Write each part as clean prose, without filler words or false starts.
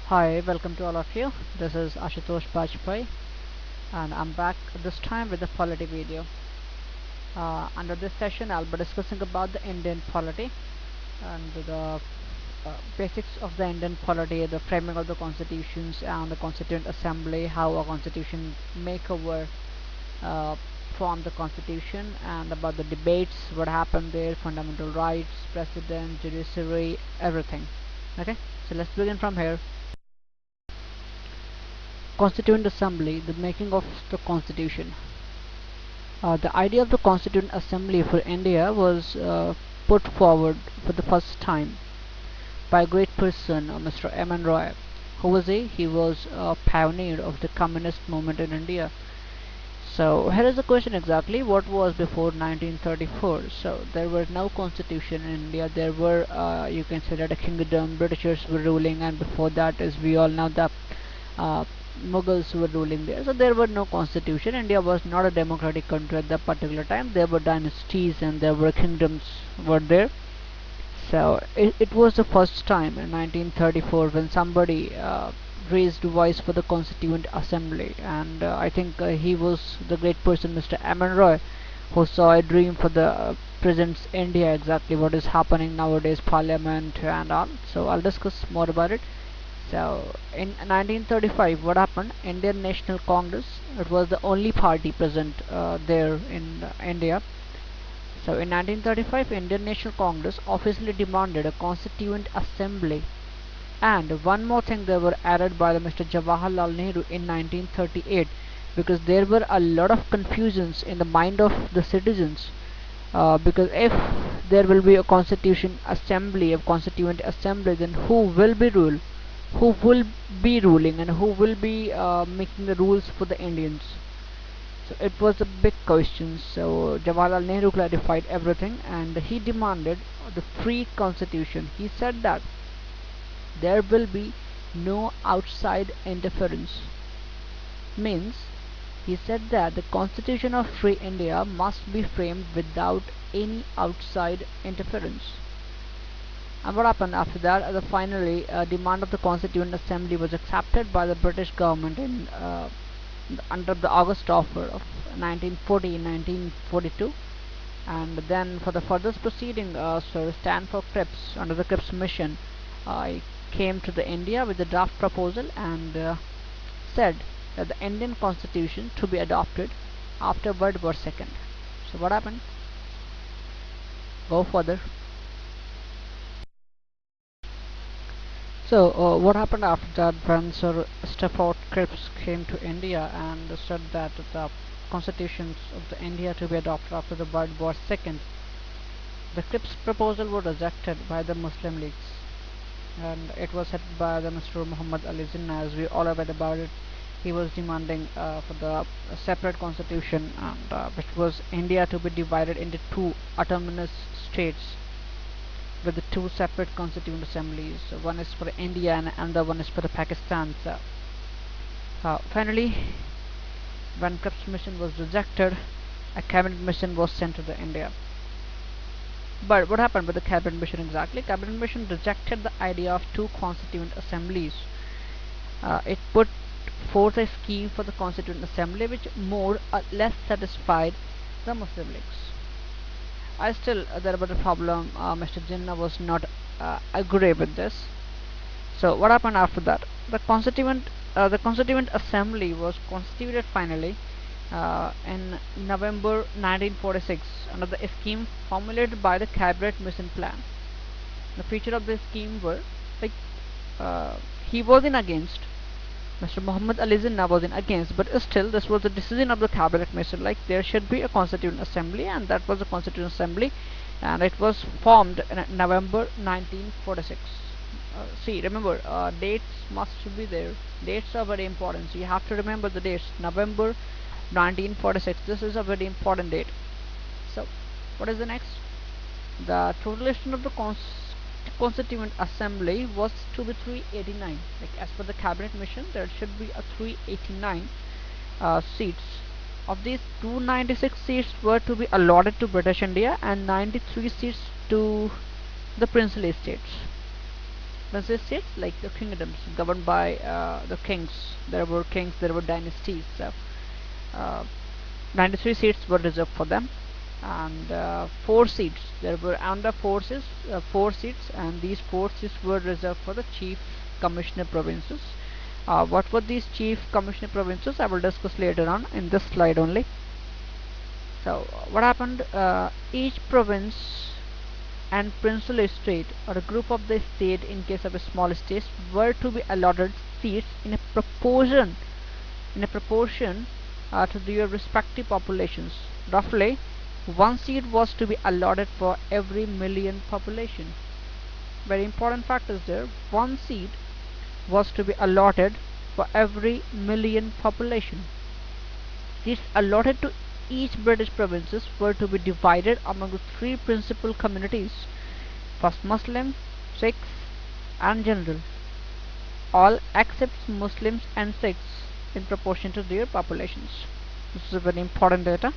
Hi, welcome to all of you. This is Ashutosh Bajpai and I'm back this time with a polity video. Under this session I'll be discussing about the Indian polity and the basics of the Indian polity, the framing of the constitutions and the Constituent Assembly, how a constitution makeover uh, from the constitution, and about the debates, what happened there, fundamental rights, president, judiciary, everything. Okay, so let's begin from here. Constituent Assembly, the making of the Constitution. The idea of the Constituent Assembly for India was put forward for the first time by a great person, Mr. M.N. Roy. Who was he? He was a pioneer of the communist movement in India. So here is the question exactly: what was before 1934? So there was no constitution in India. There were, you can say that a kingdom, Britishers were ruling, and before that, as we all know, the uh, Mughals were ruling there. So there were no constitution. India was not a democratic country at that particular time. There were dynasties and there were kingdoms were there. So it was the first time in 1934 when somebody raised voice for the Constituent Assembly, and I think he was the great person, Mr. Aman Roy, who saw a dream for the present India, exactly what is happening nowadays, Parliament and all. So I'll discuss more about it. So in 1935, what happened? Indian National Congress. It was the only party present there in India. So in 1935, Indian National Congress officially demanded a Constituent Assembly. And one more thing, they were added by the Mr. Jawaharlal Nehru in 1938, because there were a lot of confusions in the mind of the citizens. Because if there will be a constituent assembly, then who will be ruling, and who will be making the rules for the Indians? So it was a big question. So Jawaharlal Nehru clarified everything, and he demanded the free constitution. He said that there will be no outside interference. Means he said that the constitution of free India must be framed without any outside interference. And what happened after that? The finally demand of the Constituent Assembly was accepted by the British government in under the August offer of 1942. And then for the further proceeding, Sir Stanford Cripps, under the Cripps mission, came to the India with a draft proposal and said that the Indian constitution to be adopted after World War II. So what happened? Go further. So what happened after that, when Sir Stafford Cripps came to India and said that the constitutions of the India to be adopted after the World War II, the Cripps proposal was rejected by the Muslim leagues, and it was headed by the Mr. Muhammad Ali Jinnah, as we all read about it. He was demanding for the separate constitution, and which was India to be divided into two autonomous states with the two separate constituent assemblies. One is for India and another one is for the Pakistan. So finally, when Cripps mission was rejected, a cabinet mission was sent to the India. But what happened with the cabinet mission exactly? Cabinet mission rejected the idea of two constituent assemblies. It put forth a scheme for the constituent assembly which more or less satisfied the Muslim leagues. I still there was a problem. Mr. Jinnah was not agree with this. So what happened after that? The Constituent Assembly was constituted finally in November 1946 under the scheme formulated by the Cabinet Mission Plan. The feature of the scheme were like he was in against. Mr. Muhammad Ali Jinnah was in against, but still this was the decision of the cabinet mission, like there should be a constituent assembly, and that was a constituent assembly, and it was formed in November 1946. See, remember, dates must be there. Dates are very important, so you have to remember the dates. November 1946, this is a very important date. So what is the next? The total list of the Constituent Assembly was to be 389. Like as per the cabinet mission, there should be a 389 seats. Of these, 296 seats were to be allotted to British India and 93 seats to the princely states. princely states like the kingdoms governed by the kings. There were kings, there were dynasties. So uh, 93 seats were reserved for them, and four seats. There were under forces, four seats, and these four seats were reserved for the chief commissioner provinces. What were these chief commissioner provinces? I will discuss later on in this slide only. So, what happened? Each province and princely state or a group of the state in case of a small state were to be allotted seats in a proportion to their respective populations. Roughly, one seat was to be allotted for every million population. Very important fact is there. One seat was to be allotted for every million population. Seats allotted to each British provinces were to be divided among the three principal communities: first Muslim, Sikhs, and General, all except Muslims and Sikhs in proportion to their populations. This is a very important data.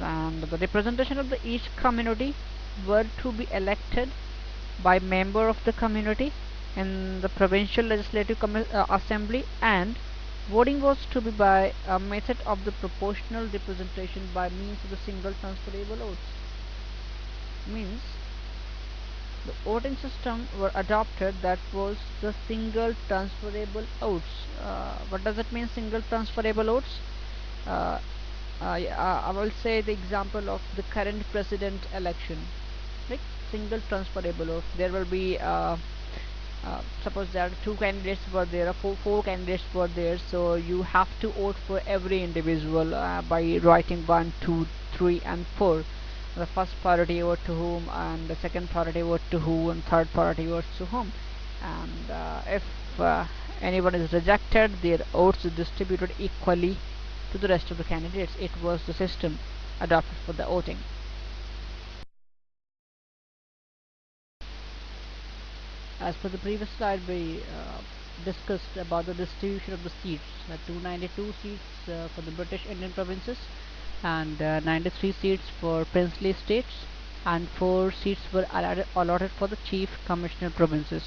And the representation of the each community were to be elected by member of the community in the provincial legislative assembly, and voting was to be by a method of the proportional representation by means of the single transferable votes. Means the voting system were adopted that was the single transferable votes. What does it mean, single transferable votes? Uh, I will say the example of the current president election, like single transferable vote. There will be suppose there are two candidates were there, four candidates were there, so you have to vote for every individual by writing 1, 2, 3, and 4. The first priority vote to whom, and the second priority vote to who, and third priority vote to whom. And if anyone is rejected, their votes are distributed equally to the rest of the candidates. It was the system adopted for the voting. As per the previous slide, we discussed about the distribution of the seats. 292 seats for the British Indian provinces, and 93 seats for princely states, and 4 seats were allotted for the chief commissioner provinces.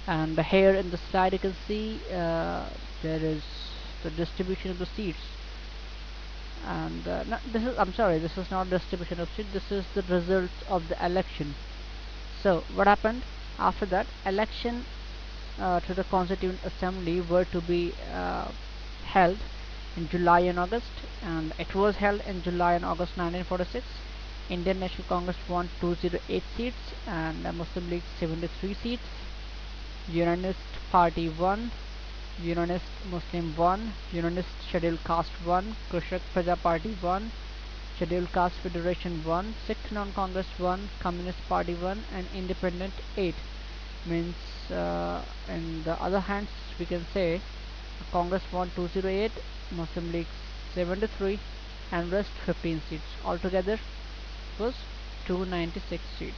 And here in the slide you can see there is the distribution of the seats. And I'm sorry, this is not distribution of seats, this is the result of the election. So what happened after that? Election to the Constituent Assembly were to be held in July and August, and it was held in July and August 1946. Indian National Congress won 208 seats, and Muslim League 73 seats. Unionist Party 1, Unionist Muslim 1, Unionist Scheduled Caste 1, Krishak Praja Party 1, Scheduled Caste Federation 1, Sikh Non-Congress 1, Communist Party 1, and Independent 8. Means in the other hands we can say Congress won 208, Muslim League 73, and rest 15 seats. Altogether was 296 seats.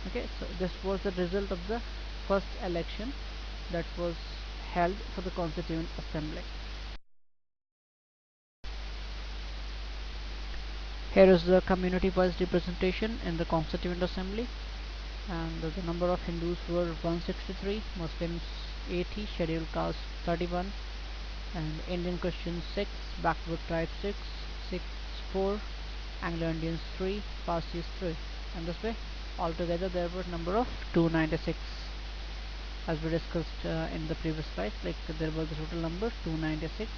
Okay, so this was the result of the first election that was held for the Constituent Assembly. Here is the community-wise representation in the Constituent Assembly, and the number of Hindus were 163, Muslims 80, Scheduled Caste 31, and Indian Christians 6, backward tribe 6, Sikhs 4, Anglo-Indians 3, Parsis 3, and this way altogether there were number of 296, as we discussed in the previous slide. Like there was the total number 296.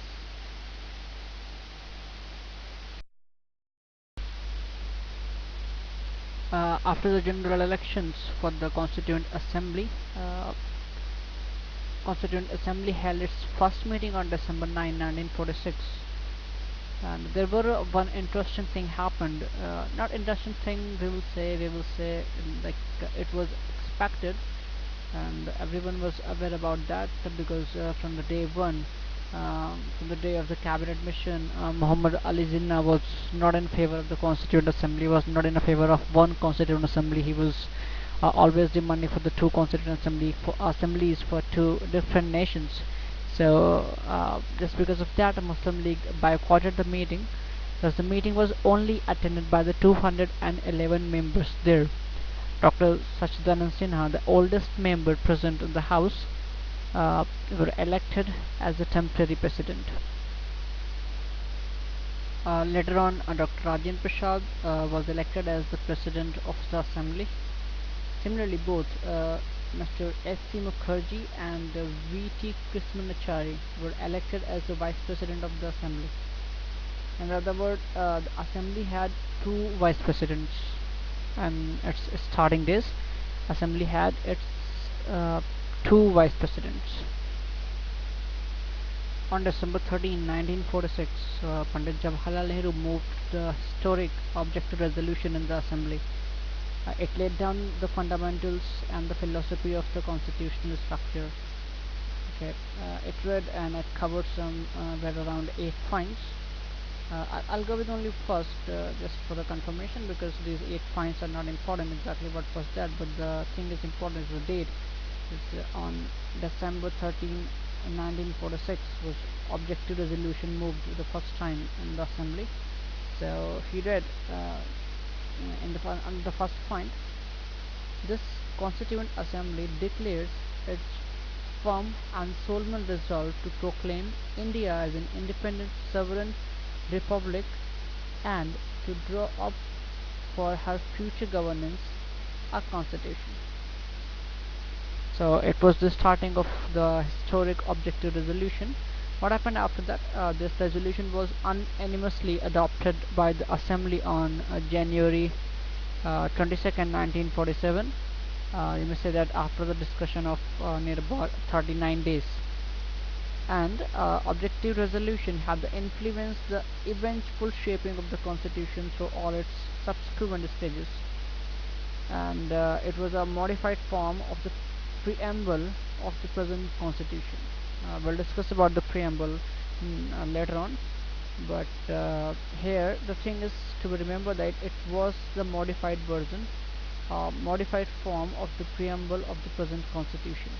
After the general elections for the Constituent Assembly, Constituent Assembly held its first meeting on December 9, 1946. And there were one interesting thing happened. Not interesting thing, we will say like it was expected, and everyone was aware about that because from the day one, from the day of the cabinet mission, Muhammad Ali Jinnah was not in favor of the Constituent Assembly, was not in favor of one Constituent Assembly. He was always demanding for the two Constituent assemblies for two different nations. So just because of that, Muslim League boycotted the meeting, because the meeting was only attended by the 211 members there. Dr. Sachidanand Sinha, the oldest member present in the House, uh, were elected as the temporary president. Later on, Dr. Rajendra Prasad was elected as the president of the assembly. Similarly, both Mr. S.C. Mukherjee and V.T. Krishnamachari were elected as the vice president of the assembly. In other words, the assembly had two vice presidents, and its starting days, assembly had its uh, two vice presidents. On December 13, 1946, Pandit Jawaharlal Nehru moved the historic objective resolution in the assembly. It laid down the fundamentals and the philosophy of the constitutional structure. Okay, it read and it covered some were around 8 points. I'll go with only first, just for the confirmation, because these 8 points are not important exactly what was that, but the thing is important is the date. It's on December 13, 1946 was objective resolution moved the first time in the assembly. So he read on the first point, this Constituent Assembly declares its firm and solemn resolve to proclaim India as an independent sovereign republic and to draw up for her future governance a constitution. So it was the starting of the historic objective resolution. What happened after that? This resolution was unanimously adopted by the assembly on January 22nd, 1947. You may say that after the discussion of near about 39 days. And objective resolution had the influence the eventual shaping of the constitution through all its subsequent stages. And it was a modified form of the preamble of the present constitution. We'll discuss about the preamble later on, but here the thing is to remember that it was the modified version, modified form of the preamble of the present constitution.